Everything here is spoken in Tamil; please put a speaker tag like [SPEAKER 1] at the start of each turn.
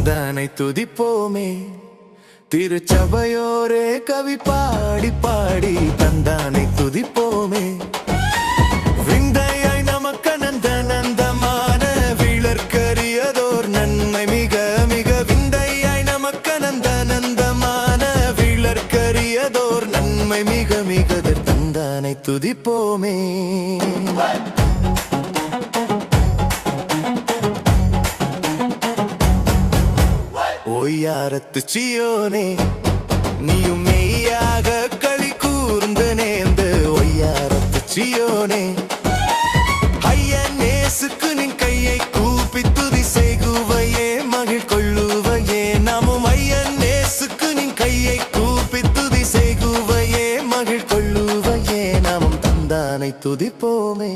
[SPEAKER 1] தந்தானை துதிப்போமே. திருச்சபையோரே கவி பாடி பாடி தந்தானை துதிப்போமே. விந்தையாய் நமக்கு நந்த நந்தமான விளர்க்கரியதோர் நன்மை மிக மிக. விந்தையாய் நமக்கு நந்த நந்தமான விளர்க்கரியதோர் நன்மை மிக மிக. தந்தானை துதிப்போமே. ஒய்யாரத்து சியோனே, நீயும் மெய்யாக களி கூர்ந்து நேர்ந்து. ஒய்யாரத்து சியோனே, ஐயன் நேசுக்கு நின் கையை கூப்பி துதி செய்குவையே மகிழ் கொள்ளுவையே. நாமும் ஐயன் நேசுக்கு நின் கையை கூப்பி துதி செய்குவையே மகிழ் கொள்ளுவையே. நாமும் தந்தானை துதிப்போமே.